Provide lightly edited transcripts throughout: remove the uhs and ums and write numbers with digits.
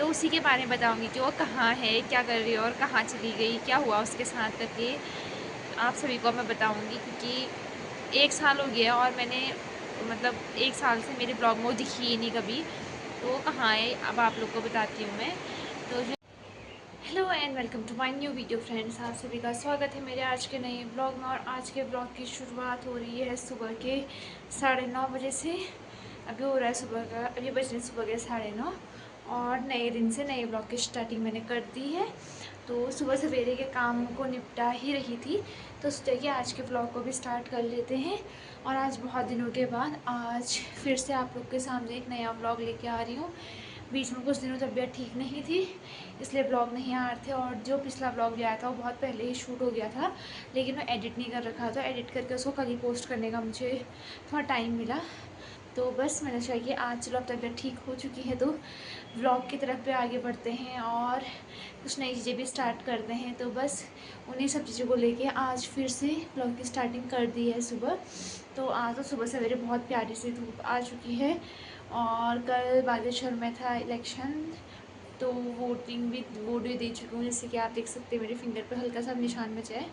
तो उसी के बारे में बताऊँगी कि वो कहाँ है, क्या कर रही है और कहाँ चली गई, क्या हुआ उसके साथ करके आप सभी को मैं बताऊँगी। क्योंकि 1 साल हो गया और मैंने मतलब 1 साल से मेरे ब्लॉग में वो दिखी ही नहीं कभी, तो वो कहाँ है अब आप लोग को बताती हूँ मैं। तो जो hello and welcome to my new video friends, आप सभी का स्वागत है मेरे आज के नए ब्लॉग में। और आज के ब्लॉग की शुरुआत हो रही है सुबह के 9:30 बजे से। अभी हो रहा है सुबह का, अभी बज रहे हैं सुबह के 9:30 और नए दिन से नए ब्लॉग की स्टार्टिंग मैंने कर दी है। तो सुबह सवेरे के काम को निपटा ही रही थी, तो सोचा कि आज के ब्लॉग को भी स्टार्ट कर लेते हैं। और आज बहुत दिनों के बाद आज फिर से आप लोग के सामने एक नया ब्लॉग लेके आ रही हूँ। बीच में कुछ दिनों तबीयत ठीक नहीं थी, इसलिए ब्लॉग नहीं आ रहे थे। और जो पिछला ब्लॉग भी आया था वो बहुत पहले ही शूट हो गया था, लेकिन मैं एडिट नहीं कर रखा था। एडिट करके उसको कल ही पोस्ट करने का मुझे थोड़ा टाइम मिला, तो बस मैंने सोचा कि आज चलो अब तबीयत ठीक हो चुकी है तो व्लॉग की तरफ पे आगे बढ़ते हैं और कुछ नई चीज़ें भी स्टार्ट करते हैं। तो बस उन्हीं सब चीज़ों को लेके आज फिर से व्लॉग की स्टार्टिंग कर दी है सुबह। तो आज तो सुबह सवेरे बहुत प्यारी सी धूप आ चुकी है। और कल बागेश्वर में था इलेक्शन, तो वोट भी दे चुकी हूँ। जैसे कि आप देख सकते हैं मेरे फिंगर पर हल्का सा निशान बचा है।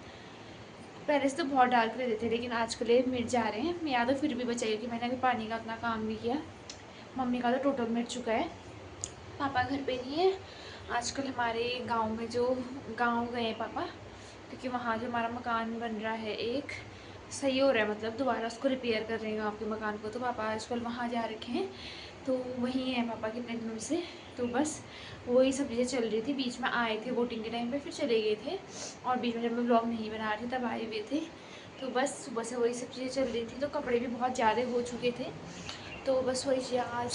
पहले से तो बहुत डार्क रहते थे, लेकिन आजकल ये मिट जा रहे हैं। मैं तो फिर भी बचाई क्योंकि मैंने अभी पानी का उतना काम नहीं किया। मम्मी का तो टोटल मिट चुका है। पापा घर पे नहीं है आजकल। हमारे गांव में जो गांव गए हैं पापा, क्योंकि वहाँ जो हमारा मकान बन रहा है एक सही हो रहा है, मतलब दोबारा उसको रिपेयर कर रहे हैं गाँव के मकान को। तो पापा आजकल वहाँ जा रखे हैं, तो वहीं है पापा कितने दिनों से। तो बस वही सब चीज़ें चल रही थी। बीच में आए थे वोटिंग के टाइम पे, फिर चले गए थे। और बीच में जब मैं ब्लॉग नहीं बना रही तब आए हुए थे। तो बस सुबह से वही सब चीज़ें चल रही थी। तो कपड़े भी बहुत ज़्यादा हो चुके थे, तो बस वही चीज़ें आज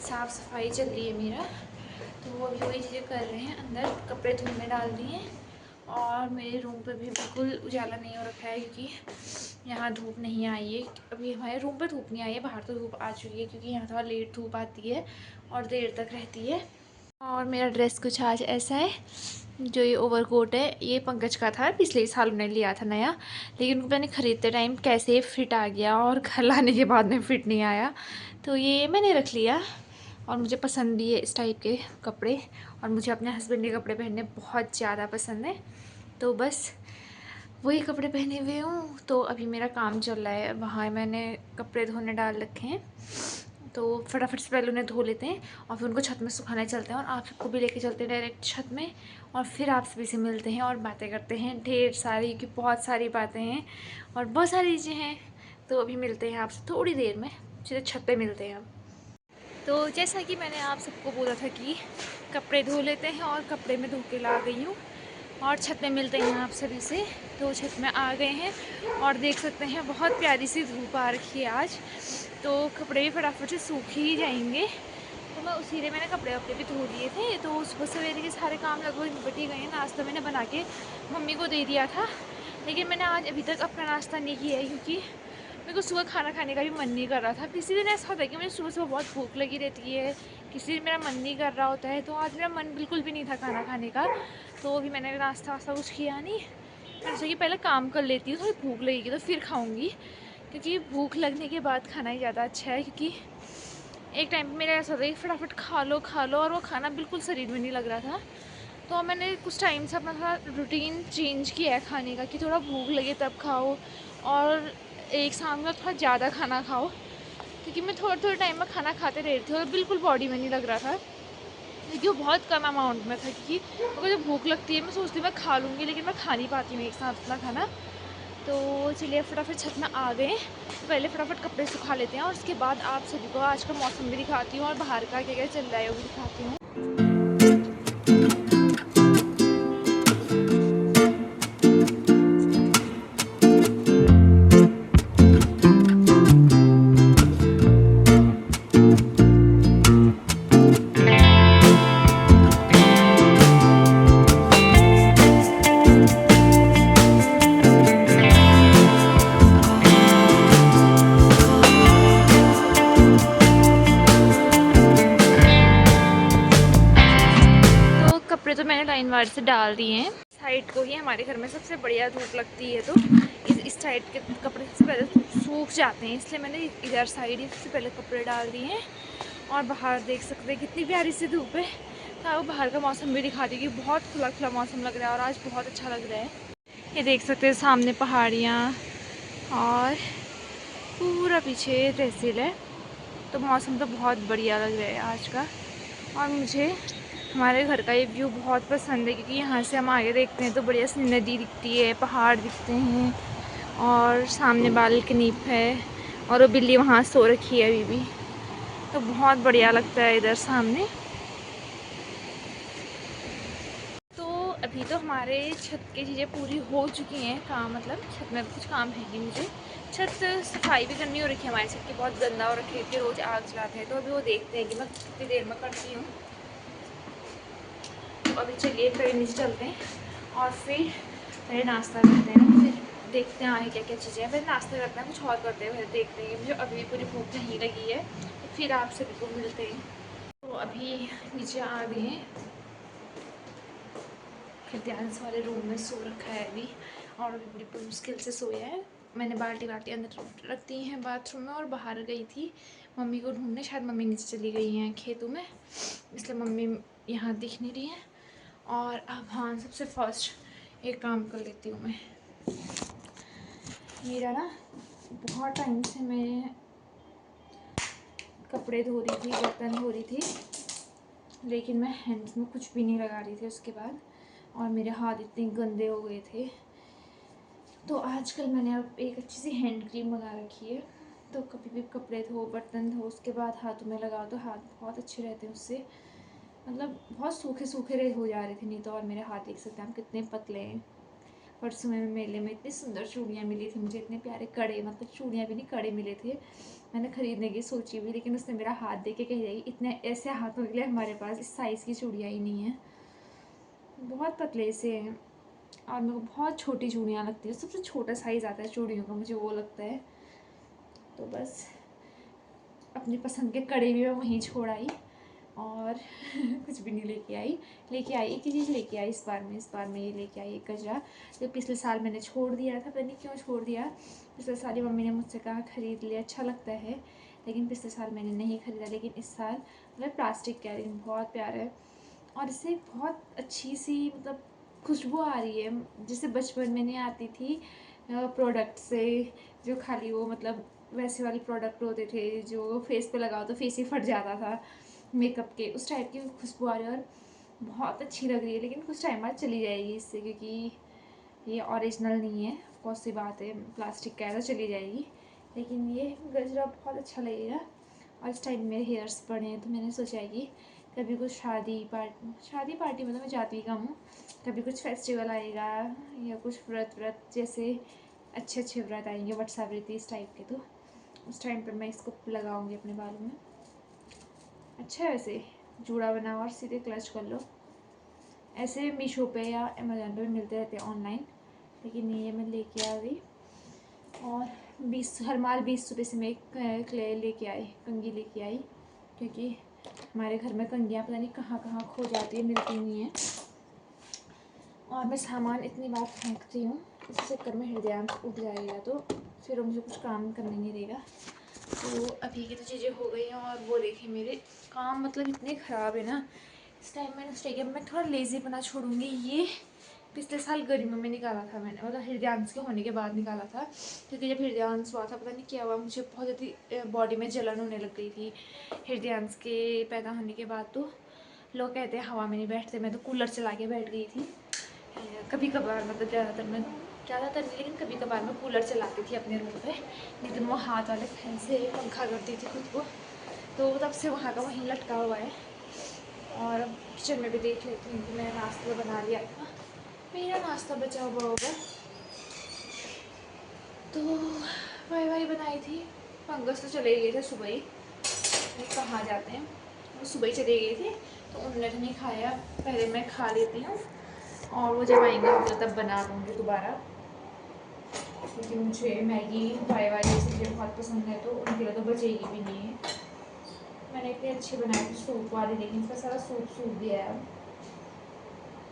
साफ़ सफाई चल रही है मेरा। तो वो अभी वही चीज़ें कर रहे हैं, अंदर कपड़े धुलने डाल दिए। और मेरे रूम पे भी बिल्कुल उजाला नहीं हो रखा है, क्योंकि यहाँ धूप नहीं आई है। अभी हमारे रूम पे धूप नहीं आई है, बाहर तो धूप आ चुकी है, क्योंकि यहाँ थोड़ा लेट धूप आती है और देर तक रहती है। और मेरा ड्रेस कुछ आज ऐसा है। जो ये ओवरकोट है ये पंकज का था, पिछले साल उन्होंने लिया था नया, लेकिन उनको मैंने ख़रीदते टाइम कैसे फिट आ गया और घर लाने के बाद में फिट नहीं आया, तो ये मैंने रख लिया। और मुझे पसंद भी है इस टाइप के कपड़े, और मुझे अपने हस्बैंड के कपड़े पहनने बहुत ज़्यादा पसंद है। तो बस वही कपड़े पहने हुए हूँ। तो अभी मेरा काम चल रहा है, वहाँ मैंने कपड़े धोने डाल रखे हैं, तो फटाफट से पहले उन्हें धो लेते हैं और फिर उनको छत में सुखाने चलते हैं। और आप सबको भी लेके चलते हैं डायरेक्ट छत में, और फिर आप सभी से मिलते हैं और बातें करते हैं ढेर सारी, क्योंकि बहुत सारी बातें हैं और बहुत सारी चीज़ें हैं। तो अभी मिलते हैं आपसे थोड़ी देर में, सीधे छत पे मिलते हैं हम। तो जैसा कि मैंने आप सबको बोला था कि कपड़े धो लेते हैं, और कपड़े में धो के ला गई हूँ और छत में मिलते हैं आप सभी से। तो छत में आ गए हैं और देख सकते हैं बहुत प्यारी सी धूप आ रखी है आज, तो कपड़े भी फटाफट से सूख ही जाएंगे। तो मैं उसी लिए मैंने कपड़े वपड़े भी धो लिए थे। तो सुबह सवेरे के सारे काम लगभग निपट ही गए हैं। नाश्ता मैंने बना के मम्मी को दे दिया था, लेकिन मैंने आज अभी तक अपना नाश्ता नहीं किया है, क्योंकि मेरे को सुबह खाना खाने का भी मन नहीं कर रहा था। किसी दिन ऐसा होता है कि मुझे सुबह सुबह बहुत भूख लगी रहती है, किसी दिन मेरा मन नहीं कर रहा होता है। तो आज मेरा मन बिल्कुल भी नहीं था खाना खाने का, तो अभी मैंने नाश्ता वास्ता कुछ किया नहीं। मैंने सोचा कि पहले काम कर लेती हूँ, थोड़ी भूख लगेगी तो फिर खाऊँगी, क्योंकि भूख लगने के बाद खाना ही ज़्यादा अच्छा है। क्योंकि एक टाइम पर मेरा ऐसा होता है कि फटाफट खा लो, और वो खाना बिल्कुल शरीर में नहीं लग रहा था। तो मैंने कुछ टाइम से अपना थोड़ा रूटीन चेंज किया है खाने का, कि थोड़ा भूख लगे तब खाओ, और एक साथ में थोड़ा ज़्यादा खाना खाओ। क्योंकि मैं थोड़े थोड़े टाइम में खाना खाते रह रही थी और बिल्कुल बॉडी में नहीं लग रहा था, क्योंकि वो बहुत कम अमाउंट में था। क्योंकि मुझे जब भूख लगती है मैं सोचती हूँ मैं खा लूँगी, लेकिन मैं खा नहीं पाती हूँ एक साथ उतना खाना। तो चलिए फटाफट छत में आ गए, तो पहले फटाफट कपड़े सुखा लेते हैं और उसके बाद आप सभी को आज का मौसम भी दिखाती हूँ और बाहर का क्या क्या चल रहा है वो भी दिखाती हूँ। कपड़े तो मैंने लाइन वार से डाल दिए हैं। साइड को ही हमारे घर में सबसे बढ़िया धूप लगती है, तो इस साइड के कपड़े सबसे पहले सूख जाते हैं, इसलिए मैंने इधर साइड ही सबसे पहले कपड़े डाल दिए हैं। और बाहर देख सकते हैं कितनी प्यारी सी धूप है। तो आपको बाहर का मौसम भी दिखा दी कि बहुत खुला खुला मौसम लग रहा है और आज बहुत अच्छा लग रहा है। ये देख सकते हैं सामने पहाड़ियाँ और पूरा पीछे तहसील है। तो मौसम तो बहुत बढ़िया लग रहा है आज का। और मुझे हमारे घर का ये व्यू बहुत पसंद है क्योंकि यहाँ से हम आगे देखते हैं तो बढ़िया सी नदी दिखती है, पहाड़ दिखते हैं और सामने बालकनी है और वो बिल्ली वहाँ सो रखी है अभी भी। तो बहुत बढ़िया लगता है इधर सामने। तो अभी तो हमारे छत की चीज़ें पूरी हो चुकी हैं, काम मतलब छत में कुछ काम है नहीं मुझे। छत सफाई भी करनी हो रखी है, हमारी छत की बहुत गंदा हो रखी है, रोज़ आग जलाते हैं। तो अभी वो देखते हैं कि मैं कितनी देर में करती हूँ। तो अभी चलिए फिर नीचे चलते हैं और फिर पहले नाश्ता करते हैं, फिर देखते हैं आगे क्या क्या चीज़ें हैं। फिर नाश्ता करते हैं, कुछ और करते हैं, फिर देखते हैं। मुझे अभी पूरी भूख नहीं लगी है, तो फिर आप सभी को मिलते हैं। तो अभी नीचे आ गए हैं, फिर ध्यान से वाले रूम में सो रखा है अभी और अभी बड़ी मुश्किल से सोया है। मैंने बाल्टी वाल्टी अंदर रख दी हैं बाथरूम में और बाहर गई थी मम्मी को ढूंढने। शायद मम्मी नीचे चली गई हैं खेतों में, इसलिए मम्मी यहाँ दिख नहीं रही है। और अब हाँ, सबसे फर्स्ट एक काम कर लेती हूँ मैं। मेरा ना बहुत टाइम से मैं कपड़े धो रही थी, बर्तन धो रही थी, लेकिन मैं हैंड्स में कुछ भी नहीं लगा रही थी उसके बाद, और मेरे हाथ इतने गंदे हो गए थे। तो आजकल मैंने अब एक अच्छी सी हैंड क्रीम मंगा रखी है। तो कभी भी कपड़े धो, बर्तन धो, उसके बाद हाथों में लगाओ तो हाथ बहुत अच्छे रहते हैं उससे। मतलब बहुत सूखे सूखे रहे हो जा रहे थे नहीं तो। और मेरे हाथ देख सकते हैं आप कितने पतले हैं। परसों में मेले में इतनी सुंदर चूड़ियाँ मिली थी मुझे, इतने प्यारे कड़े, मतलब चूड़ियाँ भी नहीं कड़े मिले थे। मैंने ख़रीदने की सोची भी, लेकिन उसने मेरा हाथ देख के कह जाएगी इतने ऐसे हाथों के लिए हमारे पास इस साइज़ की चूड़ियाँ ही नहीं हैं, बहुत पतले से हैं। और मेरे को बहुत छोटी चूड़ियाँ लगती है, सबसे छोटा साइज़ आता है चूड़ियों का, मुझे वो लगता है। तो बस अपनी पसंद के कड़े भी मैं वहीं छोड़ आई और कुछ भी नहीं लेके आई एक ही चीज़ लेके आई इस बार मैं ये लेके आई एक गजरा, जो पिछले साल मैंने छोड़ दिया था, पता नहीं क्यों छोड़ दिया। पिछले साल ही मम्मी ने मुझसे कहा खरीद ले, अच्छा लगता है, लेकिन पिछले साल मैंने नहीं खरीदा। लेकिन इस साल मतलब प्लास्टिक का, लेकिन बहुत प्यारा है और इससे बहुत अच्छी सी मतलब खुशबू आ रही है, जिससे बचपन में नहीं आती थी प्रोडक्ट से, जो खाली वो मतलब वैसे वाले प्रोडक्ट होते थे जो फेस पे लगाओ तो फेस ही फट जाता था मेकअप के, उस टाइप की खुशबू आ रही है और बहुत अच्छी लग रही है। लेकिन कुछ टाइम बाद चली जाएगी इससे, क्योंकि ये ओरिजिनल नहीं है, बहुत सी बात है, प्लास्टिक का है तो चली जाएगी। लेकिन ये गजरा बहुत अच्छा लगेगा। और इस टाइम मेरे हेयर्स बड़े हैं तो मैंने सोचा है कि कभी कुछ शादी पार्टी मतलब मैं जाती कम हूँ, कभी कुछ फेस्टिवल आएगा या कुछ व्रत जैसे अच्छे अच्छे व्रत आएंगे, वटसावित्री इस टाइप के, तो उस टाइम पर मैं इसको लगाऊंगी अपने बालों में। अच्छा है वैसे, जूड़ा बनाओ और सीधे क्लच कर लो। ऐसे मीशो पे या अमेजोन पे मिलते रहते हैं ऑनलाइन, लेकिन ये मैं लेके आ गई। और 20 हर माल 20 रुपये से मैं एक क्ले लेके आई, कंघी लेके आई, क्योंकि हमारे घर में कंघियाँ पता नहीं कहाँ कहाँ खो जाती है, मिलती नहीं है। और मैं सामान इतनी बार फेंकती हूँ, इस चक्कर में हृदयांश उठ जाएगा तो फिर मुझे कुछ काम करने नहीं देगा। तो अभी की तो चीज़ें हो गई हैं। और वो देखिए मेरे काम मतलब इतने ख़राब है ना, इस टाइम मैंने सोचा कि मैं थोड़ा लेज़ी बना छोड़ूंगी। ये पिछले साल गर्मियों में निकाला था मैंने, मतलब हृदयांश के होने के बाद निकाला था, क्योंकि जब हृदयांश हुआ था पता नहीं क्या हुआ, मुझे बहुत ज़्यादा बॉडी में जलन होने लग गई थी हृदयांश के पैदा होने के बाद। तो लोग कहते हैं हवा में नहीं बैठते, मैं तो कूलर चला के बैठ गई थी कभी कभार, मतलब ज़्यादातर नहीं, लेकिन कभी कभार मैं कूलर चलाती थी अपने रूम पे, नहीं तो मैं वो हाथ वाले फैन से पंखा करती थी खुद को। तो तब से वहाँ का वहीं लटका हुआ है। और अब किचन में भी देख लेती हूँ कि मैं नाश्ता बना लिया था, मेरा नाश्ता बचा हुआ होगा। तो वाई बनाई थी, पंकज तो चले गए थे सुबह ही, कहाँ जाते हैं, वो सुबह ही चले गए थे तो उन्होंने तो नहीं खाया, पहले मैं खा लेती हूँ और वो जब आएंगे मुझे तब बना लूँगी दोबारा, क्योंकि मुझे मैगी वाई ये चीज़ें बहुत पसंद है, तो उनके लिए तो बचेगी भी नहीं है। मैंने इतनी अच्छी बनाई थी सूप वाली, लेकिन इसका सारा सूप सूख गया है।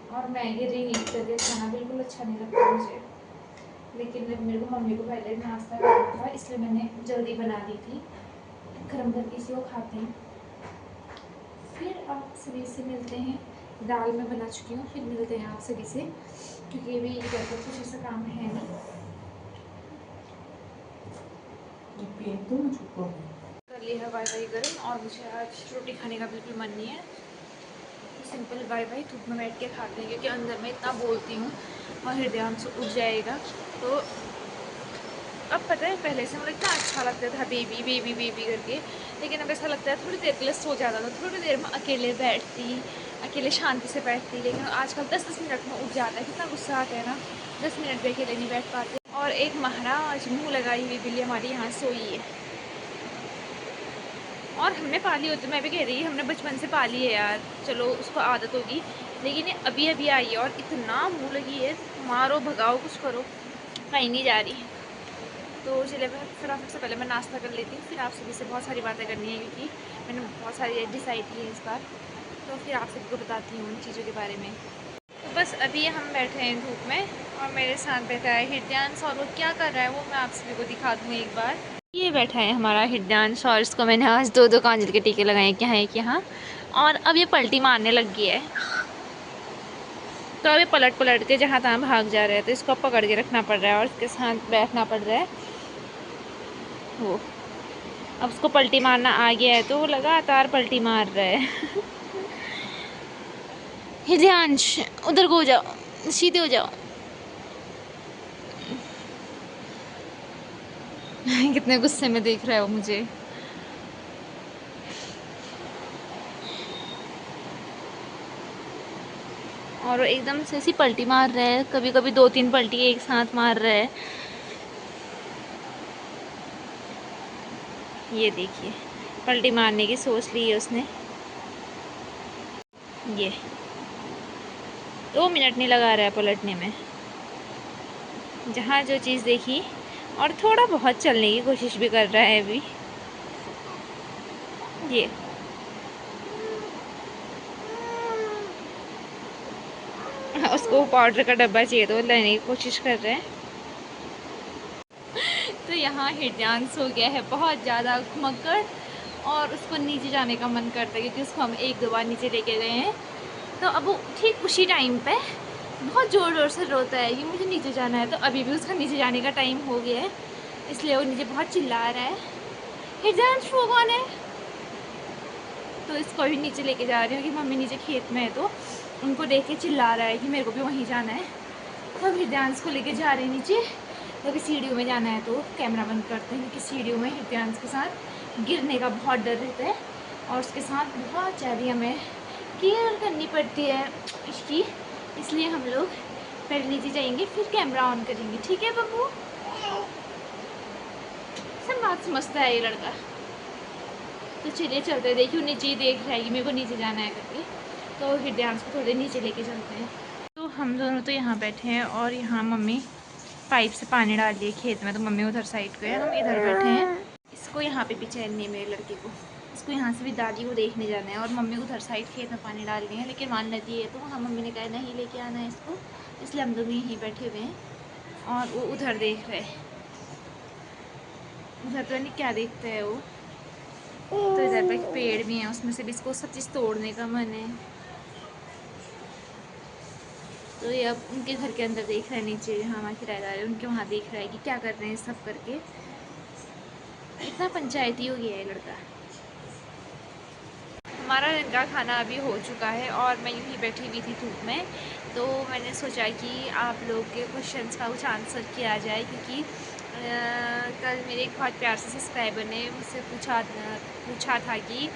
और मैगी रीहीट करके खाना बिल्कुल अच्छा नहीं लगता मुझे, लेकिन मेरे को मम्मी को पहले नाश्ता करना था, इसलिए मैंने जल्दी बना दी थी, गर्म करके इसी को खाते हैं। फिर आप सभी से मिलते हैं। दाल मैं बना चुकी हूँ, फिर मिलते हैं आप सभी से, क्योंकि अभी घर पर कुछ ऐसा काम है नहीं। कर लिया है वाई गर्म, और मुझे आज रोटी खाने का बिल्कुल मन नहीं है। सिंपल वाई धूप में बैठ के खाते हैं, क्योंकि अंदर मैं इतना बोलती हूँ और हृदयांश उठ जाएगा। तो अब पता है, पहले से मुझे इतना अच्छा लगता था बेबी बेबी बेबी करके, लेकिन अब ऐसा लगता है थोड़ी देर के लिए सो जाता था, थोड़ी देर में अकेले बैठती, अकेले शांति से बैठती। लेकिन आजकल 10-10 मिनट में उठ जाता है, कितना गुस्सा आता है ना, 10 मिनट भी अकेले नहीं बैठ पाते। और एक महाराज मुँह लगाई हुई बिल्ली हमारी यहाँ सोई है, और हमने पाली होती, मैं भी कह रही, हमने बचपन से पाली है यार, चलो उसको आदत होगी, लेकिन ये अभी अभी आई है और इतना मुँह लगी है, मारो भगाओ कुछ करो, कहीं नहीं जा रही। तो चलिए मैं फटाफट से पहले मैं नाश्ता कर लेती हूँ, फिर आप सभी से बहुत सारी बातें करनी है, क्योंकि मैंने बहुत सारी डिसाइड की है इस बार। तो फिर आप सभी को बताती हूँ उन चीज़ों के बारे में। तो बस अभी हम बैठे हैं धूप में, और मेरे साथ बैठा है हृदयांश, और वो क्या कर रहा है वो मैं आप सभी को दिखा दूँ एक बार। ये बैठा है हमारा हृदयांश, और इसको मैंने आज 2-2 कांजल के टीके लगाए कि हाँ कि हाँ, और अब ये पलटी मारने लग गई है। तो अब ये पलट पलट के जहाँ तहाँ भाग जा रहे हैं, तो इसको पकड़ के रखना पड़ रहा है और इसके साथ बैठना पड़ रहा है। वो अब उसको पलटी मारना आ गया है, तो वो लगातार पलटी मार रहा है। हृदयांश उधर को हो जाओ, सीधे हो जाओ। कितने गुस्से में देख रहा है वो मुझे। और वो एकदम से ऐसी पलटी मार रहा है, कभी कभी 2-3 पलटी एक साथ मार रहा है। ये देखिए, पलटी मारने की सोच ली है उसने। ये 2 मिनट नहीं लगा रहा है पलटने में, जहाँ जो चीज़ देखी, और थोड़ा बहुत चलने की कोशिश भी कर रहा है अभी। ये उसको पाउडर का डब्बा चाहिए, तो लेने की कोशिश कर रहे हैं। तो यहाँ हृदयांश हो गया है बहुत ज़्यादा घुमक्कड़, और उसको नीचे जाने का मन करता है, क्योंकि उसको हम 1-2 बार नीचे लेके गए हैं। तो अब वो ठीक उसी टाइम पे बहुत ज़ोर ज़ोर से रोता है कि मुझे नीचे जाना है। तो अभी भी उसका नीचे जाने का टाइम हो गया है, इसलिए वो नीचे बहुत चिल्ला रहा है। हृदयांश वो कौन है? तो इसको भी नीचे लेके जा रही हूँ, कि मम्मी नीचे खेत में है, तो उनको देख के चिल्ला रहा है कि मेरे को भी वहीं जाना है। तो हृदयांश को लेके जा रहे हैं नीचे, क्योंकि सीढ़ियों में जाना है। तो कैमरा बंद करते हैं, क्योंकि सीढ़ियों में हृदयांश के साथ गिरने का बहुत डर रहता है, और उसके साथ बहुत ज़्यादा हमें केयर करनी पड़ती है इसकी, इसलिए हम लोग पहले नीचे जाएंगे, फिर कैमरा ऑन करेंगे। ठीक है बब्बू? सब बात समझता है ये लड़का। तो चलिए चलते हैं, देखिए नीचे ही देख रहा है कि मेरे को नीचे जाना है करके, तो हृदयांश को थोड़े नीचे लेके चलते हैं। तो हम दोनों तो यहाँ बैठे हैं, और यहाँ मम्मी पाइप से पानी डाल रही है खेत में, तो मम्मी उधर साइड पे है, हम इधर बैठे हैं। इसको यहाँ पे भी चैन नहीं है मेरे लड़के को, इसको यहाँ से भी दादी को देखने जाना है, और मम्मी को उधर साइड खेत में पानी डाल रही है, लेकिन वहाँ नदी है, तो वहाँ मम्मी ने कहा नहीं लेके आना है इसको, इसलिए हम दोनों यहीं बैठे हुए हैं। और वो उधर देख रहे हैं, उधर तो नहीं क्या देखते है वो। तो इधर पे एक पेड़ भी है, उसमें से भी इसको सब चीज़ तोड़ने का मन है। तो ये अब उनके घर के अंदर देख रहा है, नीचे जहाँ हमारे किराएदार है उनके वहाँ देख रहा है कि क्या कर रहे हैं सब करके। इतना पंचायती हो गया है लड़का। हमारा दिन का खाना अभी हो चुका है, और मैं यूँ ही बैठी हुई थी धूप में, तो मैंने सोचा कि आप लोग के क्वेश्चंस का कुछ आंसर किया जाए, क्योंकि कल मेरे एक बहुत प्यार से सब्सक्राइबर ने मुझसे पूछा था कि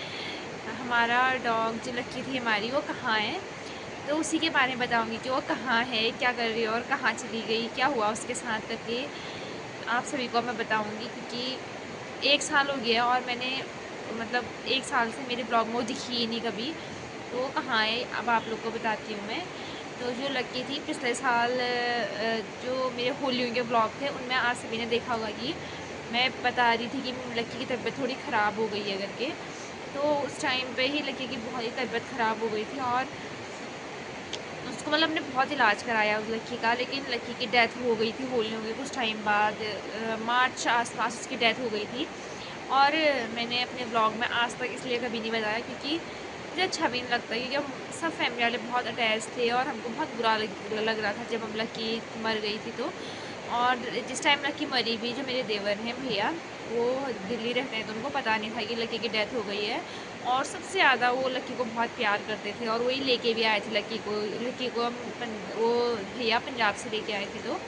हमारा डॉग जो लक्की थी हमारी, वो कहाँ है। तो उसी के बारे में बताऊंगी कि वो कहाँ है, क्या कर रही है, और कहाँ चली गई, क्या हुआ उसके साथ करके आप सभी को मैं बताऊंगी, क्योंकि 1 साल हो गया, और मैंने मतलब 1 साल से मेरे ब्लॉग में वो दिखी ही नहीं कभी। तो वो कहाँ है अब आप लोग को बताती हूँ मैं। तो जो लक्की थी पिछले साल, जो मेरे होलियों के ब्लॉग थे उनमें आप सभी ने देखा होगा कि मैं बता रही थी कि लक्की की तबीयत थोड़ी ख़राब हो गई है करके। तो उस टाइम पे ही लक्की की बहुत ही तबीयत ख़राब हो गई थी, और उसको मतलब हमने बहुत इलाज कराया उस लक्की का, लेकिन लक्की की डेथ हो गई थी होलियों के कुछ टाइम बाद, मार्च आसपास उसकी डेथ हो गई थी। और मैंने अपने ब्लॉग में आज तक इसलिए कभी नहीं बताया, क्योंकि मुझे अच्छा भी नहीं लगता, क्योंकि हम सब फैमिली वाले बहुत अटैच थे और हमको बहुत बुरा लग रहा था जब हम लकी मर गई थी तो। और जिस टाइम लकी मरी भी, जो मेरे देवर हैं भैया, वो दिल्ली रहते हैं तो उनको पता नहीं था कि लकी की डेथ हो गई है। और सबसे ज़्यादा वो लकी को बहुत प्यार करते थे और वही लेके भी आए थे लकी को वो भैया पंजाब से लेके आए थे, तो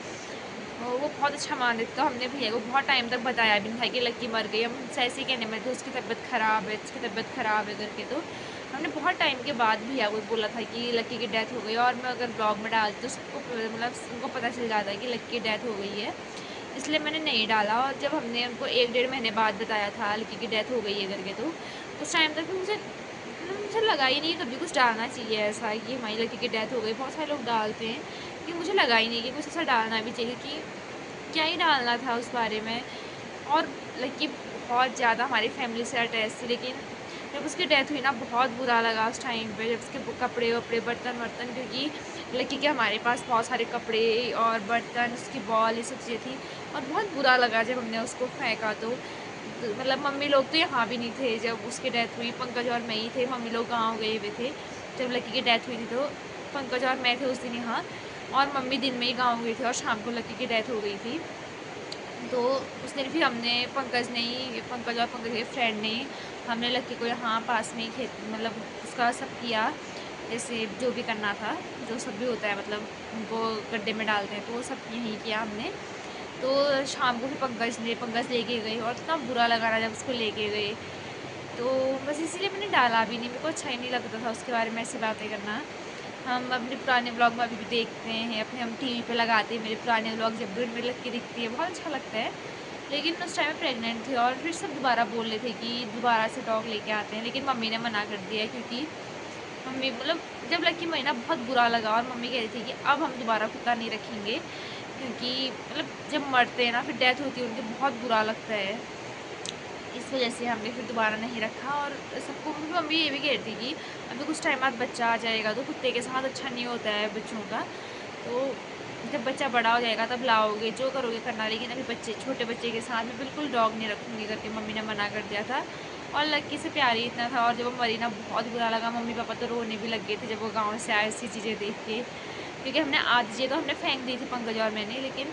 वो बहुत अच्छा मान रहे थे। तो हमने भैया को बहुत टाइम तक बताया भी नहीं था कि लकी मर गई। हम उनसे ऐसे ही कहने में थे उसकी तबीयत ख़राब है, उसकी तबीयत ख़राब है करके। तो हमने बहुत टाइम के बाद भैया को बोला था कि लकी की डेथ हो गई। और मैं अगर ब्लॉग में डालती तो सबको मतलब उनको पता चल जाता है कि लकी की डेथ हो गई है, इसलिए मैंने नहीं डाला। और जब हमने उनको 1 डेढ़ महीने बाद बताया था लकी की डेथ हो गई है करके, तो उस टाइम तक मुझे लगा ही नहीं कभी कुछ डालना चाहिए ऐसा कि हमारी लकी की डेथ हो गई। बहुत सारे लोग डालते हैं, कि मुझे लगा ही नहीं कि कुछ ऐसा डालना भी चाहिए, कि क्या ही डालना था उस बारे में। और लकी बहुत ज़्यादा हमारी फैमिली से अटैच थी, लेकिन जब उसकी डेथ हुई ना बहुत बुरा लगा उस टाइम पे, जब उसके कपड़े वपड़े बर्तन वर्तन, क्योंकि लकी के हमारे पास बहुत सारे कपड़े और बर्तन, उसकी बॉल, ये सब चीज़ें थी। और बहुत बुरा लगा जब हमने उसको फेंका, तो मतलब मम्मी लोग तो यहाँ भी नहीं थे जब उसकी डेथ हुई। पंकज और मैं ही थे, मम्मी लोग गाँव गए हुए थे जब लकी की डेथ हुई थी। तो पंकज और मैं थे उस दिन यहाँ, और मम्मी दिन में ही गाँव गई थी और शाम को लकी की डेथ हो गई थी। तो उस दिन फिर हमने पंकज और पंकज के फ्रेंड ने हमने लकी को यहाँ पास में ही खेत मतलब उसका सब किया, जैसे जो भी करना था, जो सब भी होता है मतलब उनको गड्ढे में डालते हैं, तो वो सब यहीं किया हमने। तो शाम को फिर पंकज लेके गए और इतना बुरा लगा ना जब उसको लेके गए। तो बस इसीलिए मैंने डाला भी नहीं, मेरे को अच्छा ही नहीं लगता था उसके बारे में ऐसी बातें करना। हम अपने पुराने व्लॉग में अभी भी देखते हैं, अपने हम टीवी पे लगाते हैं मेरे पुराने व्लॉग, जब भी उनमें लग के दिखती है बहुत अच्छा लगता है। लेकिन उस टाइम में प्रेग्नेंट थी और फिर सब दोबारा बोल रहे थे कि दोबारा से डॉग लेके आते हैं, लेकिन मम्मी ने मना कर दिया, क्योंकि मम्मी मतलब जब लकी महीना बहुत बुरा लगा और मम्मी कह रही थी कि अब हम दोबारा कुत्ता नहीं रखेंगे, क्योंकि मतलब जब मरते हैं ना फिर डेथ होती है उनकी, बहुत बुरा लगता है। इस वजह से हमने फिर दोबारा नहीं रखा। और सबको मम्मी ये भी कह रही थी कि अभी कुछ टाइम बाद बच्चा आ जाएगा तो कुत्ते के साथ अच्छा नहीं होता है बच्चों का, तो जब बच्चा बड़ा हो जाएगा तब लाओगे, जो करोगे करना, लेकिन अभी बच्चे छोटे बच्चे के साथ मैं बिल्कुल डॉग नहीं रखूँगी करके मम्मी ने मना कर दिया था। और लकी से प्यार ही इतना था, और जब वो मरी ना बहुत बुरा लगा, मम्मी पापा तो रोने भी लग गए थे जब वो गाँव से आए ऐसी चीज़ें देख के। क्योंकि हमने आधी चीज़ें तो हमने फेंक दी थी पंकज और मैंने, लेकिन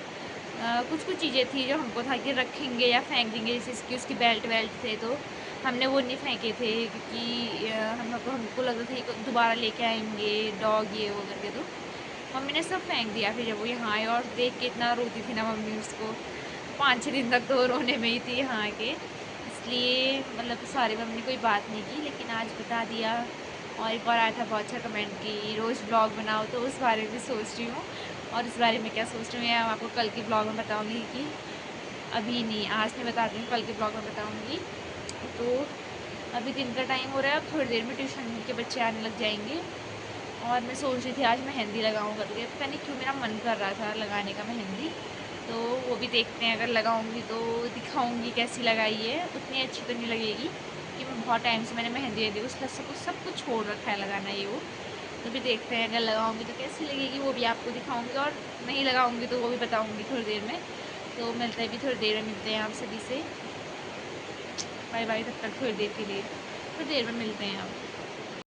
कुछ कुछ चीज़ें थी जो हमको था कि रखेंगे या फेंक देंगे, जैसे इसकी उसकी बेल्ट वेल्ट थे, तो हमने वो नहीं फेंके थे, क्योंकि हमको लग रहा था कि दोबारा लेके आएंगे डॉग ये वो करके। तो मम्मी ने सब फेंक दिया फिर जब वो यहाँ आए, और देख के इतना रोती थी ना मम्मी उसको, 5-6 दिन तक तो रोने में ही थी यहाँ आके। इसलिए मतलब सारे में हमने कोई बात नहीं की, लेकिन आज बता दिया। और एक और आया था बहुत अच्छा कमेंट कि रोज़ ब्लॉग बनाओ, तो उस बारे में भी सोच रही हूँ। और इस बारे में क्या सोच रही हूँ मैं आपको कल के ब्लॉग में बताऊँगी, कि अभी नहीं, आज नहीं बताती हूँ, कल के ब्लॉग में बताऊँगी। तो अभी दिन का टाइम हो रहा है, अब थोड़ी देर में ट्यूशन के बच्चे आने लग जाएंगे। और मैं सोच रही थी आज मेहंदी लगाऊँ करके, पता नहीं क्यों मेरा मन कर रहा था लगाने का मेहंदी। तो वो भी देखते हैं, अगर लगाऊंगी तो दिखाऊंगी कैसी लगाई है। उतनी अच्छी तो नहीं लगेगी, कि मैं बहुत टाइम से मैंने मेहंदी वेहंदी उसका सब कुछ छोड़ रखा है लगाना ये वो। तो भी देखते हैं अगर लगाऊंगी तो कैसी लगेगी, वो भी आपको दिखाऊंगी। और नहीं लगाऊंगी तो वो भी बताऊंगी थोड़ी देर में। तो मिलते हैं, भी थोड़ी देर में मिलते हैं आप सभी से। बाय बाय, तब तक थोड़ी देर के लिए, थोड़ी देर में मिलते हैं आप।